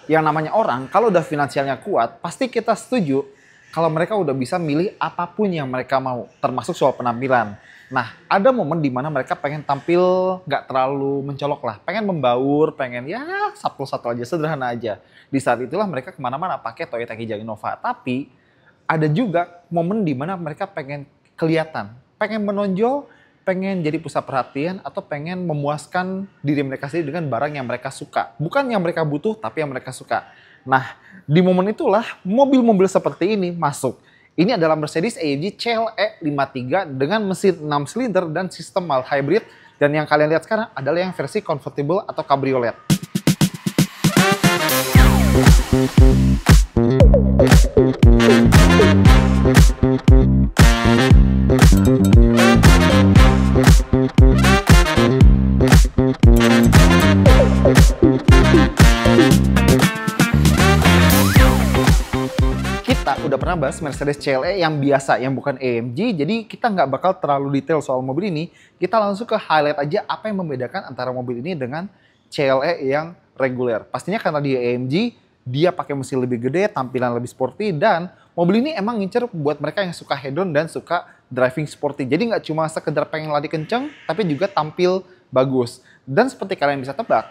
Yang namanya orang, kalau udah finansialnya kuat, pasti kita setuju kalau mereka udah bisa milih apapun yang mereka mau, termasuk soal penampilan. Nah, ada momen di mana mereka pengen tampil nggak terlalu mencolok lah, pengen membaur, pengen ya satu-satu aja, sederhana aja. Di saat itulah mereka kemana-mana pakai Toyota Kijang Innova. Tapi ada juga momen di mana mereka pengen kelihatan, pengen menonjol, pengen jadi pusat perhatian, atau pengen memuaskan diri mereka sendiri dengan barang yang mereka suka. Bukan yang mereka butuh, tapi yang mereka suka. Nah, di momen itulah mobil-mobil seperti ini masuk. Ini adalah Mercedes AMG CLE 53 dengan mesin 6 silinder dan sistem mild hybrid. Dan yang kalian lihat sekarang adalah yang versi convertible atau cabriolet. Kita udah pernah bahas Mercedes CLE yang biasa, yang bukan AMG, jadi kita nggak bakal terlalu detail soal mobil ini. Kita langsung ke highlight aja apa yang membedakan antara mobil ini dengan CLE yang reguler. Pastinya karena dia AMG, dia pakai mesin lebih gede, tampilan lebih sporty, dan mobil ini emang ngincer buat mereka yang suka hedon dan suka driving sporty. Jadi nggak cuma sekedar pengen lari kenceng, tapi juga tampil bagus. Dan seperti kalian bisa tebak,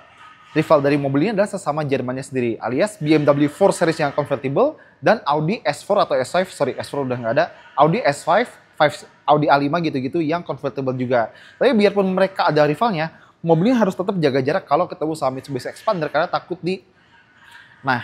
rival dari mobil ini adalah sesama Jermannya sendiri, alias BMW 4 Series yang convertible dan Audi S4 atau S5, sorry S4 udah nggak ada, Audi S5, Audi A5 gitu-gitu yang convertible juga. Tapi biarpun mereka ada rivalnya, mobil ini harus tetap jaga jarak kalau ketemu sama Mitsubishi Xpander karena takut di... Nah,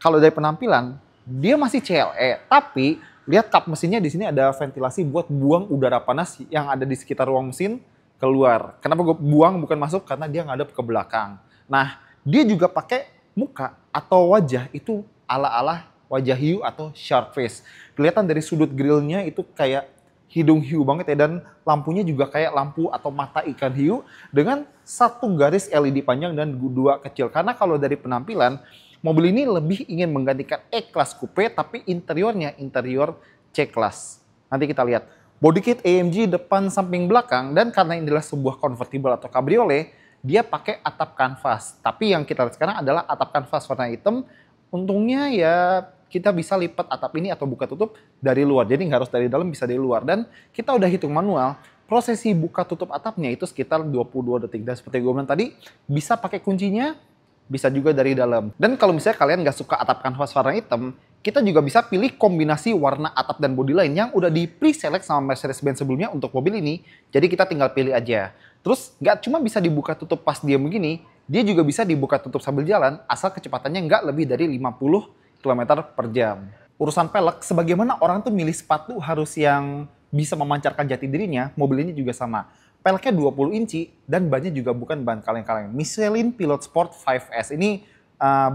kalau dari penampilan, dia masih CLE, tapi lihat kap mesinnya di sini ada ventilasi buat buang udara panas yang ada di sekitar ruang mesin keluar. Kenapa gue buang bukan masuk? Karena dia ngadep ke belakang. Nah, dia juga pakai muka atau wajah itu ala-ala wajah hiu atau shark face. Kelihatan dari sudut grillnya itu kayak hidung hiu banget ya, dan lampunya juga kayak lampu atau mata ikan hiu dengan satu garis LED panjang dan dua kecil. Karena kalau dari penampilan, mobil ini lebih ingin menggantikan E-Class Coupe tapi interiornya interior C-Class. Nanti kita lihat. Body kit AMG depan samping belakang, dan karena ini adalah sebuah convertible atau cabriolet, dia pakai atap kanvas. Tapi yang kita lihat sekarang adalah atap kanvas warna hitam. Untungnya ya kita bisa lipat atap ini atau buka tutup dari luar. Jadi nggak harus dari dalam, bisa dari luar. Dan kita udah hitung manual, prosesi buka tutup atapnya itu sekitar 22 detik. Dan seperti gue bilang tadi, bisa pakai kuncinya, bisa juga dari dalam. Dan kalau misalnya kalian nggak suka atap kanvas warna hitam, kita juga bisa pilih kombinasi warna atap dan bodi lain yang udah di pre-select sama Mercedes-Benz sebelumnya untuk mobil ini. Jadi kita tinggal pilih aja. Terus nggak cuma bisa dibuka tutup pas dia begini, dia juga bisa dibuka tutup sambil jalan asal kecepatannya nggak lebih dari 50 km per jam. Urusan pelek, sebagaimana orang tuh milih sepatu harus yang bisa memancarkan jati dirinya, mobil ini juga sama. Peleknya 20 inci dan bannya juga bukan ban kaleng-kaleng. Michelin Pilot Sport 5S ini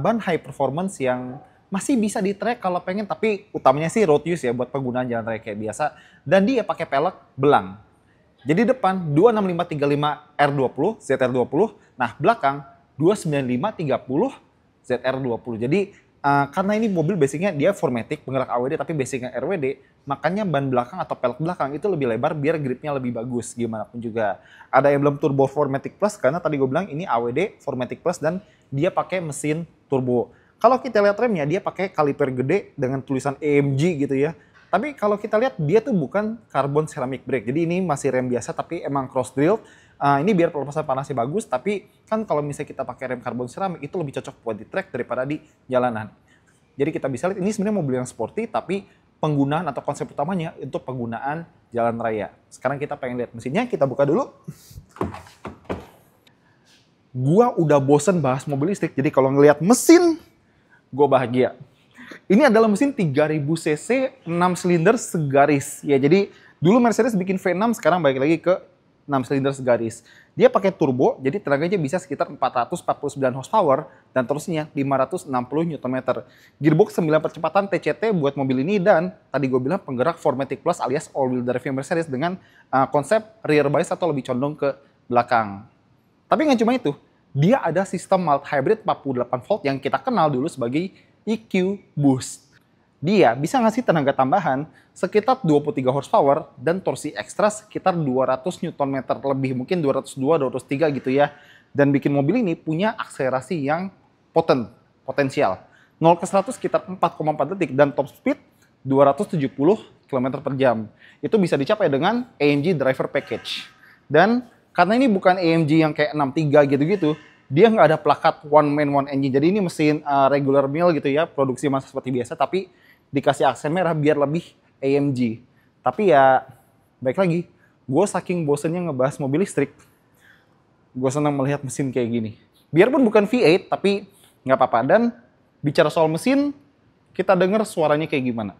ban high performance yang masih bisa di track kalau pengen, tapi utamanya sih road use ya buat penggunaan jalan raya kayak biasa. Dan dia pakai pelek belang. Jadi depan 26535 R20 ZR20, nah belakang 29530 ZR20. Jadi karena ini mobil basicnya dia 4MATIC penggerak AWD tapi basicnya RWD, makanya ban belakang atau pelek belakang itu lebih lebar biar gripnya lebih bagus gimana pun juga. Ada yang belum turbo 4MATIC Plus karena tadi gue bilang ini AWD 4MATIC Plus dan dia pakai mesin turbo. Kalau kita lihat remnya dia pakai kaliper gede dengan tulisan AMG gitu ya. Tapi kalau kita lihat dia tuh bukan carbon ceramic brake. Jadi ini masih rem biasa tapi emang cross drill. Ini biar pelepasan panasnya bagus, tapi kan kalau misalnya kita pakai rem karbon ceramic itu lebih cocok buat di track daripada di jalanan. Jadi kita bisa lihat ini sebenarnya mobil yang sporty tapi penggunaan atau konsep utamanya untuk penggunaan jalan raya. Sekarang kita pengen lihat mesinnya, kita buka dulu. Gua udah bosen bahas mobil listrik, jadi kalau ngelihat mesin, gua bahagia. Ini adalah mesin 3000 cc 6 silinder segaris. Ya, jadi dulu Mercedes bikin V6, sekarang balik lagi ke 6 silinder segaris. Dia pakai turbo, jadi tenaganya bisa sekitar 449 horsepower dan torsinya 560 Nm. Gearbox 9 percepatan TCT buat mobil ini, dan tadi gue bilang penggerak 4MATIC Plus alias all-wheel drive Mercedes dengan konsep rear bias atau lebih condong ke belakang. Tapi nggak cuma itu, dia ada sistem mild hybrid 48 volt yang kita kenal dulu sebagai EQ Boost. Dia bisa ngasih tenaga tambahan sekitar 23 horsepower dan torsi ekstra sekitar 200 Nm lebih, mungkin 202, 203 gitu ya. Dan bikin mobil ini punya akselerasi yang potent. potensial. 0 ke 100 sekitar 4,4 detik dan top speed 270 km per jam. Itu bisa dicapai dengan AMG Driver Package. Dan karena ini bukan AMG yang kayak 63 gitu-gitu, dia nggak ada plakat one man one engine. Jadi ini mesin regular mill gitu ya, produksi masih seperti biasa, tapi dikasih aksen merah biar lebih AMG. Tapi ya, baik lagi, gue saking bosennya ngebahas mobil listrik, gue senang melihat mesin kayak gini. Biarpun bukan V8, tapi nggak apa-apa. Dan bicara soal mesin, kita dengar suaranya kayak gimana.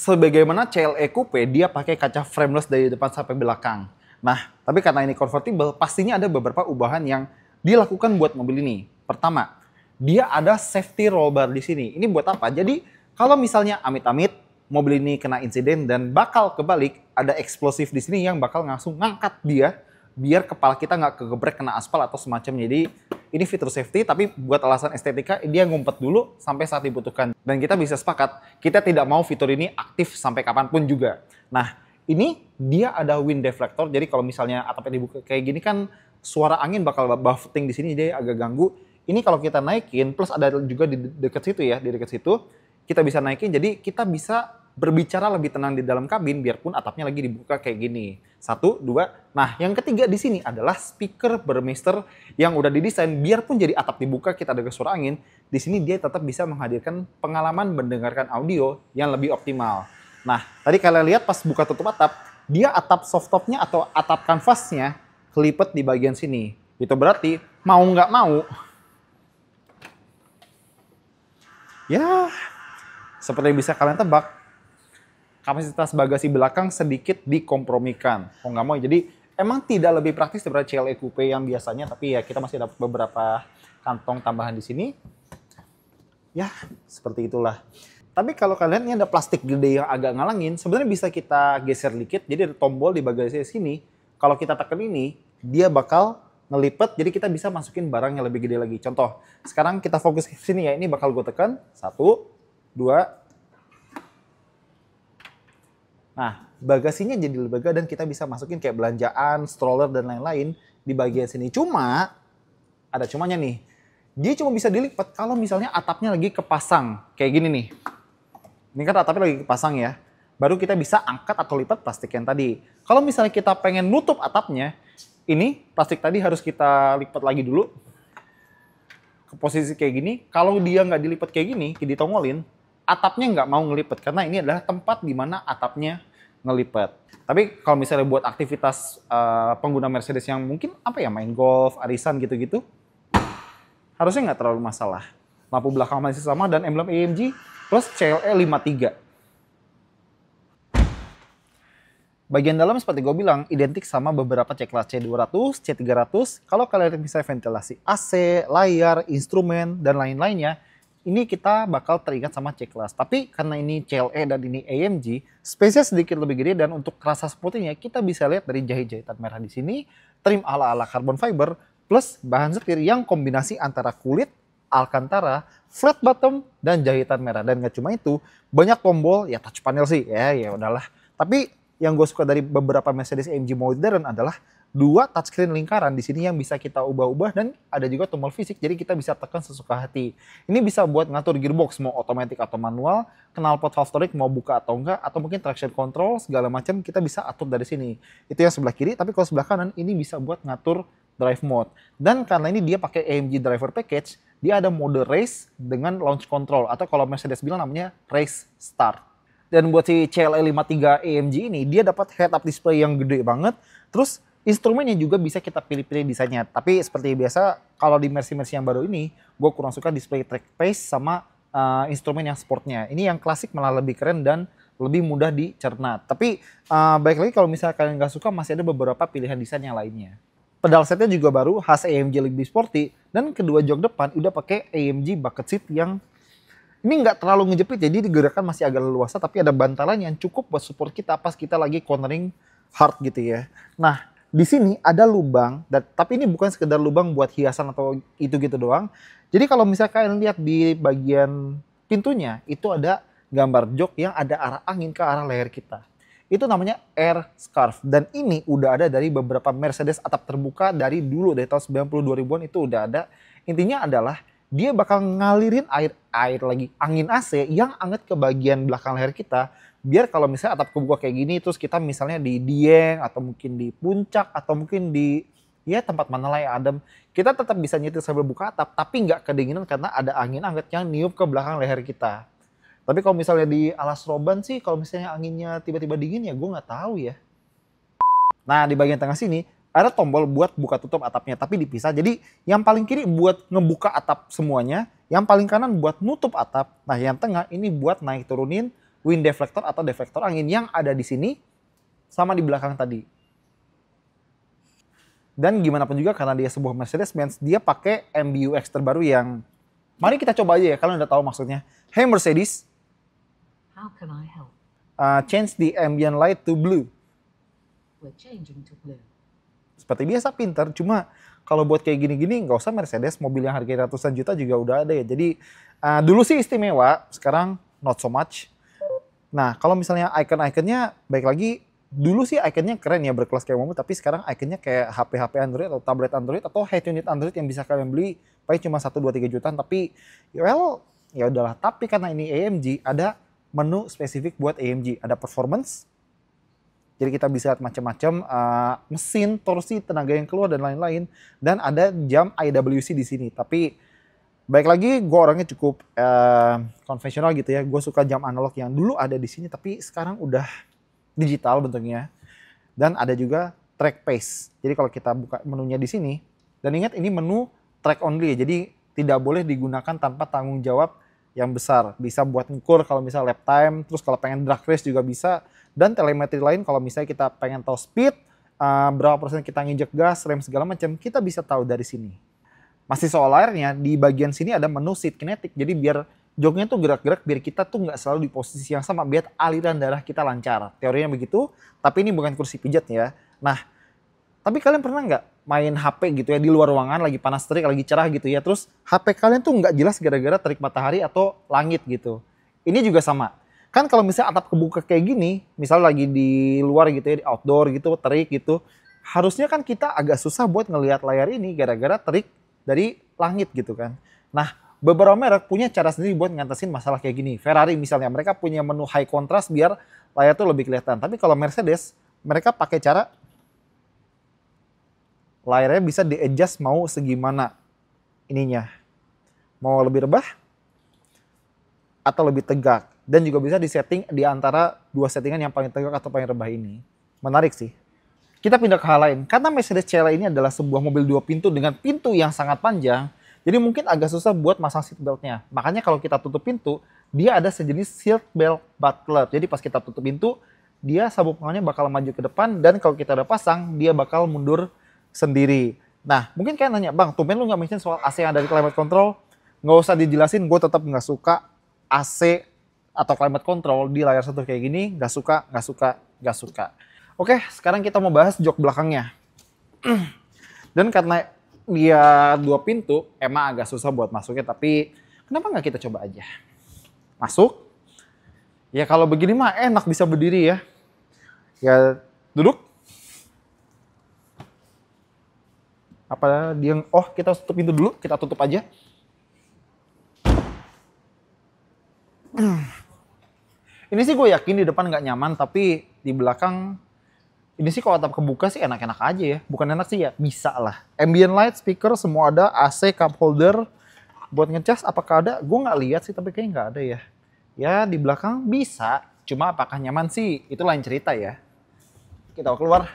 Sebagaimana CLE Coupe, dia pakai kaca frameless dari depan sampai belakang. Nah, tapi karena ini convertible, pastinya ada beberapa ubahan yang dilakukan buat mobil ini. Pertama, dia ada safety roll bar di sini. Ini buat apa? Jadi, kalau misalnya amit-amit mobil ini kena insiden dan bakal kebalik, ada eksplosif di sini yang bakal langsung ngangkat dia biar kepala kita nggak kegebrek kena aspal atau semacamnya. Jadi ini fitur safety, tapi buat alasan estetika dia ngumpet dulu sampai saat dibutuhkan. Dan kita bisa sepakat, kita tidak mau fitur ini aktif sampai kapanpun juga. Nah, ini dia ada wind deflector, jadi kalau misalnya atapnya dibuka kayak gini kan suara angin bakal buffeting di sini, jadi agak ganggu. Ini kalau kita naikin, plus ada juga di dekat situ ya, di dekat situ kita bisa naikin, jadi kita bisa berbicara lebih tenang di dalam kabin biarpun atapnya lagi dibuka kayak gini. 1, 2. Nah, yang ketiga di sini adalah speaker Burmester yang udah didesain biarpun jadi atap dibuka kita dengar suara angin, di sini dia tetap bisa menghadirkan pengalaman mendengarkan audio yang lebih optimal. Nah, tadi kalian lihat pas buka tutup atap, dia atap softtopnya atau atap kanvasnya kelipet di bagian sini. Itu berarti mau nggak mau, ya seperti yang bisa kalian tebak, kapasitas bagasi belakang sedikit dikompromikan. Mau nggak mau, jadi emang tidak lebih praktis daripada CLE Coupe yang biasanya, tapi ya kita masih dapat beberapa kantong tambahan di sini. Ya, seperti itulah. Tapi kalau kalian ini ada plastik gede yang agak ngalangin, sebenarnya bisa kita geser dikit. Jadi ada tombol di bagasi sini. Kalau kita tekan ini, dia bakal ngelipet, jadi kita bisa masukin barang yang lebih gede lagi. Contoh, sekarang kita fokus ke sini ya. Ini bakal gue tekan. 1, 2. Nah, bagasinya jadi lebih lega dan kita bisa masukin kayak belanjaan, stroller, dan lain-lain di bagian sini. Cuma, ada cumanya nih. Dia cuma bisa dilipat kalau misalnya atapnya lagi kepasang. Kayak gini nih. Ini kan atapnya lagi kepasang ya. Baru kita bisa angkat atau lipat plastik yang tadi. Kalau misalnya kita pengen nutup atapnya, ini plastik tadi harus kita lipat lagi dulu. Ke posisi kayak gini. Kalau dia nggak dilipat kayak gini, ditongolin, atapnya nggak mau ngelipet. Karena ini adalah tempat di mana atapnya ngelipet. Tapi kalau misalnya buat aktivitas pengguna Mercedes yang mungkin apa ya, main golf, arisan gitu-gitu, harusnya nggak terlalu masalah. Lampu belakang masih sama dan emblem AMG plus CLE 53. Bagian dalam seperti gue bilang identik sama beberapa C-Class C200, C300. Kalau kalian bisa ventilasi AC, layar, instrumen, dan lain-lainnya, ini kita bakal teringat sama C-Class. Tapi karena ini CLE dan ini AMG, space-nya sedikit lebih gede dan untuk rasa sportinya kita bisa lihat dari jahit-jahitan merah di sini, trim ala-ala carbon fiber, plus bahan setir yang kombinasi antara kulit, alcantara, flat bottom, dan jahitan merah. Dan nggak cuma itu, banyak tombol, ya touch panel sih, ya udahlah. Tapi yang gue suka dari beberapa Mercedes AMG modern adalah 2 touchscreen lingkaran di sini yang bisa kita ubah-ubah dan ada juga tombol fisik, jadi kita bisa tekan sesuka hati. Ini bisa buat ngatur gearbox mau otomatis atau manual, knalpot valve torque mau buka atau enggak, atau mungkin traction control segala macam kita bisa atur dari sini. Itu yang sebelah kiri, tapi kalau sebelah kanan ini bisa buat ngatur drive mode. Dan karena ini dia pakai AMG Driver Package, dia ada mode race dengan launch control atau kalau Mercedes bilang namanya race start. Dan buat si CLE 53 AMG ini dia dapat head up display yang gede banget, terus instrumennya juga bisa kita pilih-pilih desainnya. Tapi seperti biasa, kalau di Mercy-Mercy yang baru ini, gue kurang suka display track pace sama instrumen yang sportnya. Ini yang klasik malah lebih keren dan lebih mudah dicerna. Tapi baik lagi kalau misalnya kalian nggak suka, masih ada beberapa pilihan desain yang lainnya. Pedal setnya juga baru, khas AMG lebih sporty. Dan kedua jok depan udah pakai AMG bucket seat yang ini nggak terlalu ngejepit, jadi digerakkan masih agak leluasa. Tapi ada bantalan yang cukup buat support kita pas kita lagi cornering hard gitu ya. Nah, di sini ada lubang, tapi ini bukan sekedar lubang buat hiasan atau itu gitu doang. Jadi kalau misalnya kalian lihat di bagian pintunya, itu ada gambar jok yang ada arah angin ke arah leher kita. Itu namanya air scarf. Dan ini udah ada dari beberapa Mercedes atap terbuka dari dulu, dari tahun 90 2000-an itu udah ada. Intinya adalah dia bakal ngalirin angin AC yang anget ke bagian belakang leher kita. Biar kalau misalnya atap kebuka kayak gini, terus kita misalnya di Dieng atau mungkin di puncak atau mungkin di ya tempat mana lah yang adem, kita tetap bisa nyetir sambil buka atap, tapi nggak kedinginan karena ada angin anget yang niup ke belakang leher kita. Tapi kalau misalnya di alas roban sih, kalau misalnya anginnya tiba-tiba dingin ya gue nggak tahu ya. Nah di bagian tengah sini ada tombol buat buka tutup atapnya, tapi dipisah. Jadi yang paling kiri buat ngebuka atap semuanya, yang paling kanan buat nutup atap. Nah yang tengah ini buat naik turunin wind deflector atau deflektor angin yang ada di sini sama di belakang tadi. Dan gimana pun juga karena dia sebuah Mercedes-Benz, dia pakai MBUX terbaru yang mari kita coba aja ya, kalian udah tahu maksudnya. Hey Mercedes, how can I help? Change the ambient light to blue. We're changing to blue. Seperti biasa pinter, cuma kalau buat kayak gini-gini nggak usah Mercedes, mobil yang harganya ratusan juta juga udah ada ya. Jadi dulu sih istimewa, sekarang not so much. Nah kalau misalnya icon-iconnya, baik lagi, dulu sih iconnya keren ya, berkelas kayak mobil, tapi sekarang iconnya kayak HP Android atau tablet Android atau head unit Android yang bisa kalian beli paling cuma 1, 2, 3 jutaan, tapi well ya udahlah. Tapi karena ini AMG, ada menu spesifik buat AMG, ada performance, jadi kita bisa lihat macam-macam mesin, torsi, tenaga yang keluar dan lain-lain, dan ada jam IWC di sini. Tapi baik lagi, gue orangnya cukup konvensional gitu ya, gue suka jam analog yang dulu ada di sini tapi sekarang udah digital bentuknya. Dan ada juga track pace, jadi kalau kita buka menunya di sini, dan ingat ini menu track only ya, jadi tidak boleh digunakan tanpa tanggung jawab yang besar. Bisa buat ngukur kalau misalnya lap time, terus kalau pengen drag race juga bisa, dan telemetri lain kalau misalnya kita pengen tahu speed, berapa persen kita nginjek gas, rem segala macam, kita bisa tahu dari sini. Masih soal layarnya, di bagian sini ada menu seat kinetic, jadi biar joknya tuh gerak-gerak, biar kita tuh nggak selalu di posisi yang sama, biar aliran darah kita lancar. Teorinya begitu, tapi ini bukan kursi pijat ya. Nah, tapi kalian pernah nggak main HP gitu ya di luar ruangan, lagi panas terik, lagi cerah gitu ya, terus HP kalian tuh nggak jelas gara-gara terik matahari atau langit gitu. Ini juga sama. Kan kalau misalnya atap kebuka kayak gini, misalnya lagi di luar gitu ya, di outdoor gitu, terik gitu, harusnya kan kita agak susah buat ngelihat layar ini gara-gara terik dari langit gitu kan. Nah, beberapa merek punya cara sendiri buat ngatasin masalah kayak gini. Ferrari misalnya, mereka punya menu high contrast biar layar tuh lebih kelihatan. Tapi kalau Mercedes, mereka pakai cara layarnya bisa di-adjust mau segimana ininya. Mau lebih rebah atau lebih tegak. Dan juga bisa disetting di antara dua settingan yang paling tegak atau paling rebah ini. Menarik sih. Kita pindah ke hal lain. Karena Mercedes CLA ini adalah sebuah mobil 2 pintu dengan pintu yang sangat panjang, jadi mungkin agak susah buat masang seat beltnya. Makanya kalau kita tutup pintu, dia ada sejenis seat belt buckler. Jadi pas kita tutup pintu, dia sabuk pengamannya bakal maju ke depan, dan kalau kita udah pasang, dia bakal mundur sendiri. Nah, mungkin kalian nanya, Bang, tumben lu nggak mention soal AC yang ada di climate control? Nggak usah dijelasin, gue tetap nggak suka AC atau climate control di layar sentuh kayak gini. Nggak suka, nggak suka, nggak suka. Oke, sekarang kita mau bahas jok belakangnya. Dan karena dia 2 pintu, emang agak susah buat masuknya, tapi kenapa nggak kita coba aja? Masuk. Ya kalau begini mah enak, bisa berdiri ya. Ya duduk. Apa dia, oh kita tutup pintu dulu, kita tutup aja. Ini sih gue yakin di depan nggak nyaman, tapi di belakang ini sih kalau atap kebuka sih enak-enak aja ya. Bukan enak sih ya, bisa lah. Ambient light, speaker, semua ada. AC, cup holder. Buat ngecas apakah ada? Gue nggak lihat sih, tapi kayaknya nggak ada ya. Ya di belakang bisa. Cuma apakah nyaman sih, itu lain cerita ya. Kita keluar.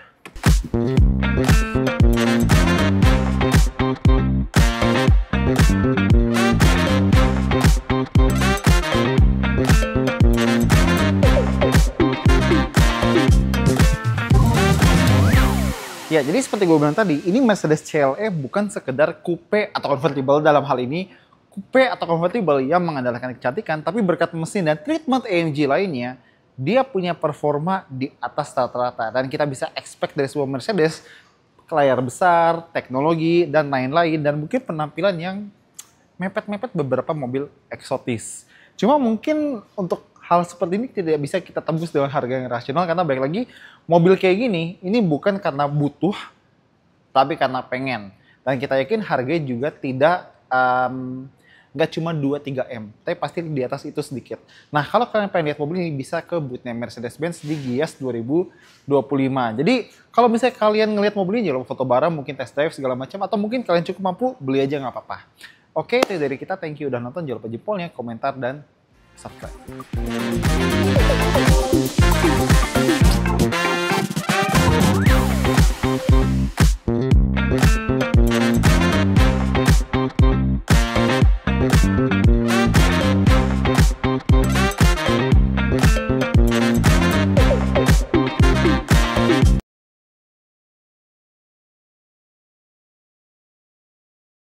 Ya, jadi seperti gue bilang tadi, ini Mercedes CLE bukan sekedar coupe atau convertible dalam hal ini. Coupe atau convertible yang mengandalkan kecantikan, tapi berkat mesin dan treatment AMG lainnya, dia punya performa di atas rata-rata. Dan kita bisa expect dari sebuah Mercedes, layar besar, teknologi, dan lain-lain. Dan mungkin penampilan yang mepet-mepet beberapa mobil eksotis. Cuma mungkin untuk hal seperti ini tidak bisa kita tembus dengan harga yang rasional karena balik lagi mobil kayak gini ini bukan karena butuh tapi karena pengen. Dan kita yakin harganya juga tidak nggak cuma 2-3 M, tapi pasti di atas itu sedikit. Nah, kalau kalian pengen lihat mobil ini bisa ke boothnya Mercedes-Benz di Gias 2025. Jadi, kalau misalnya kalian ngelihat mobil ini, jangan lupa foto bareng, mungkin test drive segala macam, atau mungkin kalian cukup mampu, beli aja nggak apa-apa. Oke, itu dari kita. Thank you udah nonton. Jangan lupa jempolnya, komentar, dan subscribe.